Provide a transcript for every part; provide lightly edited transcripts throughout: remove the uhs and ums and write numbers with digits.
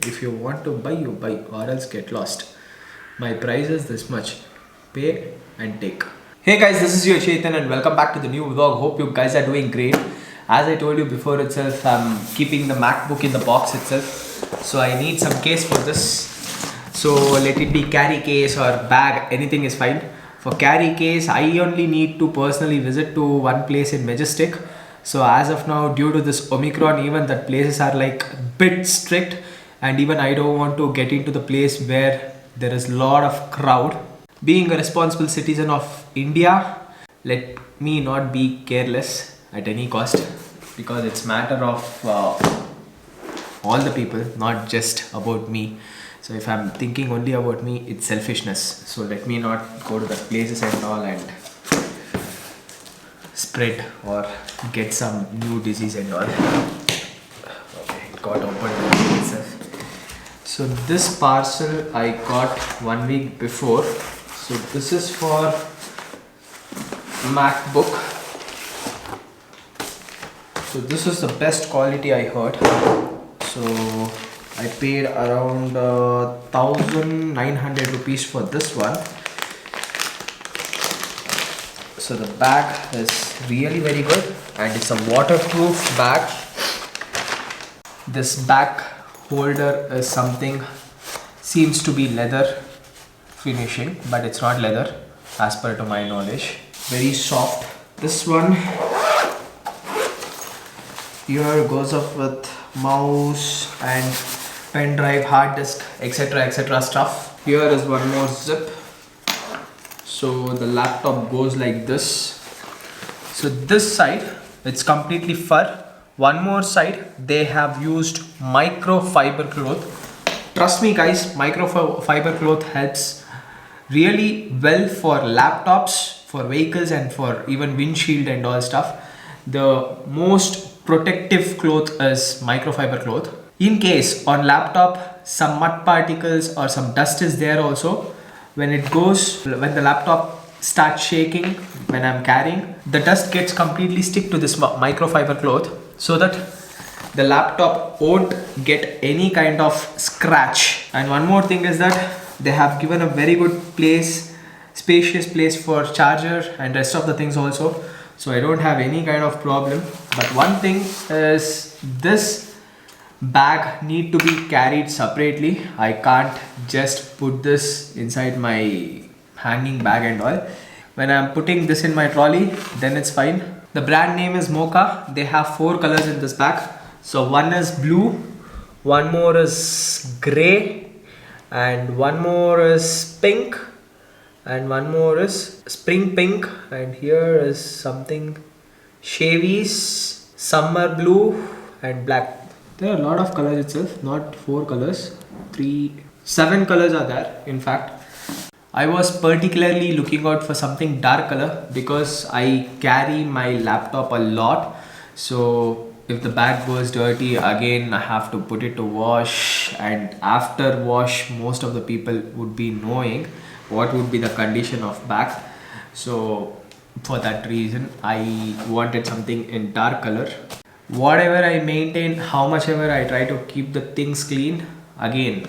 If you want to buy, you buy, or else get lost. My price is this much. Pay and take. Hey guys, this is your Chetan and welcome back to the new vlog. Hope you guys are doing great. As I told you before itself, I'm keeping the MacBook in the box itself. So I need some case for this. So let it be carry case or bag, anything is fine. For carry case, I only need to personally visit to one place in Majestic. So as of now, due to this Omicron, even that places are like bit strict, and even I don't want to get into the place where there is a lot of crowd. Being a responsible citizen of India, let me not be careless at any cost, because it's matter of all the people, not just about me. So if I'm thinking only about me, it's selfishness. So let me not go to the places and all and spread or get some new disease and all. Okay, it got opened itself. So this parcel I got 1 week before. So this is for MacBook. So this is the best quality I heard. So I paid around 1900 rupees for this one. So the bag is really very good and it's a waterproof bag. This back holder is something, seems to be leather finishing, but it's not leather as per to my knowledge. Very soft. This one here goes up with mouse and pen drive, hard disk, etc stuff. Here is one more zip. So the laptop goes like this. So this side it's completely fur. One more side they have used microfiber cloth. Trust me guys, microfiber cloth helps really well for laptops, for vehicles and for even windshield and all stuff. The most protective cloth is microfiber cloth. In case on laptop some mud particles or some dust is there also, when the laptop starts shaking when I'm carrying, the dust gets completely stick to this microfiber cloth, so that the laptop won't get any kind of scratch. And one more thing is that they have given a very good place, spacious place for charger and rest of the things also. So I don't have any kind of problem. But one thing is this bag need to be carried separately. I can't just put this inside my hanging bag and all. When I'm putting this in my trolley, then it's fine. The brand name is Mocha. They have 4 colors in this bag. So one is blue, one more is grey, and one more is pink, and one more is spring pink, and here is something Chevy's summer blue and black. There are a lot of colors itself, not 4 colors, 7 colors are there in fact. I was particularly looking out for something dark color because I carry my laptop a lot. So if the bag goes dirty, again I have to put it to wash, and after wash most of the people would be knowing what would be the condition of bag. So for that reason I wanted something in dark color. Whatever I maintain, how much ever I try to keep the things clean, again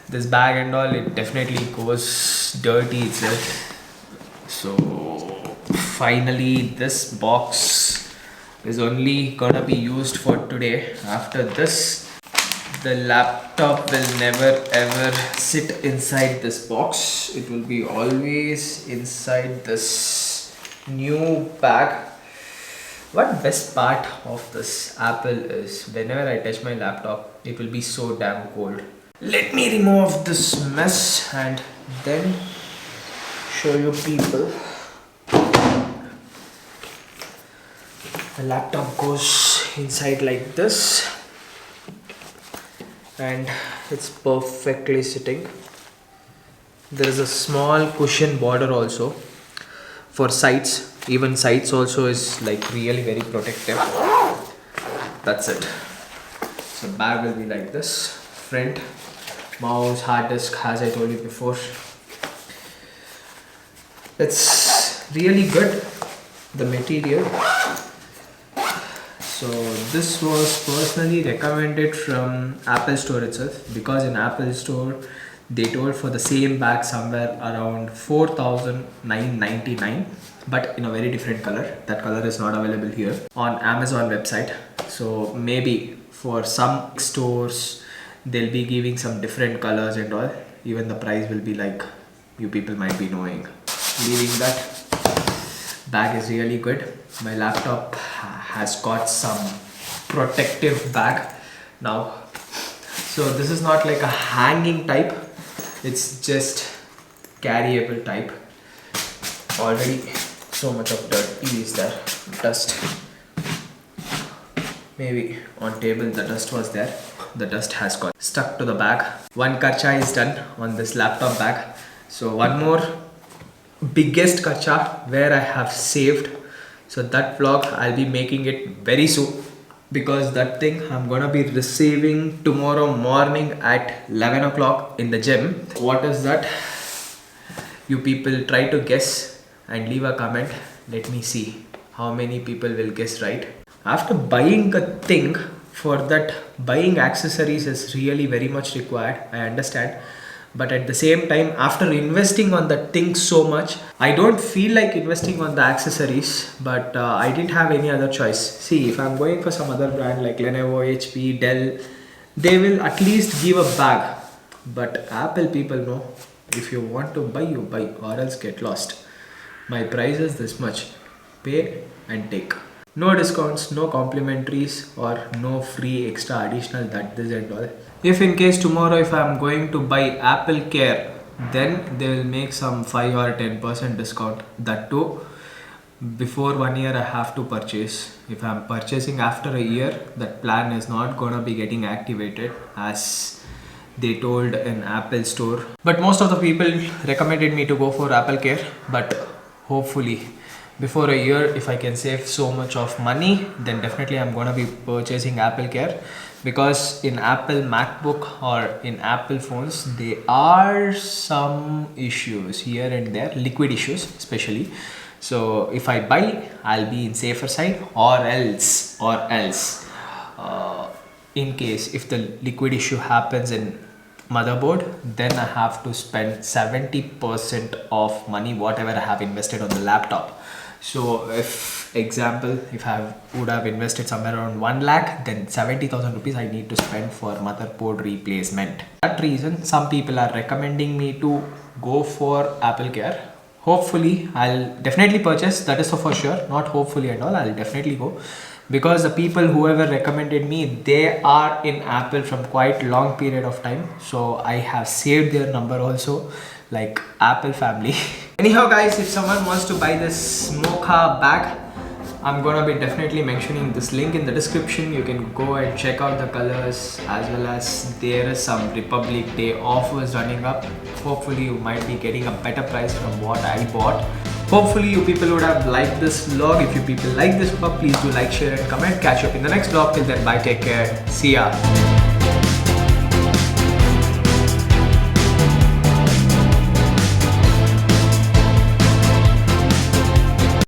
this bag and all, it definitely goes dirty itself. So finally this box is only gonna be used for today. After this the laptop will never ever sit inside this box. It will be always inside this new bag. What best part of this Apple is, whenever I touch my laptop, it will be so damn cold. Let me remove this mess and then show you people. The laptop goes inside like this and it's perfectly sitting. There is a small cushion border also for sides. Even sides also is like really very protective. That's it. So bag will be like this. Front, mouse, hard disk, as I told you before. It's really good, the material. So this was personally recommended from Apple Store itself, because in Apple Store they told for the same bag somewhere around 4,999, but in a very different color. That color is not available here on Amazon website. So maybe for some stores they'll be giving some different colors and all. Even the price will be like you people might be knowing. Leaving that, bag is really good. My laptop has got some protective bag now. So this is not like a hanging type, it's just carryable type. Already so much of dirt is there, dust. Maybe on table the dust was there. The dust has got stuck to the bag. One karcha is done on this laptop bag. So one more biggest karcha where I have saved. So that vlog I'll be making it very soon, because that thing I'm gonna be receiving tomorrow morning at 11 o'clock in the gym. What is that? You people try to guess and leave a comment. Let me see how many people will guess right. After buying a thing, for that buying accessories is really very much required, I understand. But at the same time, after investing on that thing so much, I don't feel like investing on the accessories, but I didn't have any other choice. See, if I'm going for some other brand like Lenovo, HP, Dell, they will at least give a bag. But Apple people know, if you want to buy, you buy, or else get lost. My price is this much. Pay and take. No discounts, no complimentaries, or no free extra additional that, this and all. If in case tomorrow if I am going to buy Apple Care, then they will make some 5 or 10% discount. That too, before 1 year I have to purchase. If I am purchasing after a year, that plan is not gonna be getting activated as they told in Apple Store. But most of the people recommended me to go for Apple Care, but hopefully before a year, if I can save so much of money, then definitely I'm gonna be purchasing Apple Care. Because in Apple MacBook or in Apple phones, there are some issues here and there, liquid issues especially. So if I buy, I'll be in safer side, or else in case if the liquid issue happens in motherboard, then I have to spend 70% of money whatever I have invested on the laptop. So if example, if I would have invested somewhere around 1 lakh, then 70,000 rupees I need to spend for motherboard replacement. For that reason, some people are recommending me to go for Apple Care. Hopefully, I'll definitely purchase, that is for sure, not hopefully and all, I'll definitely go. Because the people whoever recommended me, they are in Apple from quite long period of time. So I have saved their number also, like Apple family. Anyhow guys, if someone wants to buy this Mocha bag, I'm gonna be definitely mentioning this link in the description. You can go and check out the colors, as well as there is some Republic Day offers running up. Hopefully you might be getting a better price from what I bought. Hopefully you people would have liked this vlog. If you people like this vlog, please do like, share and comment. Catch you up in the next vlog. Till then, bye, take care, see ya.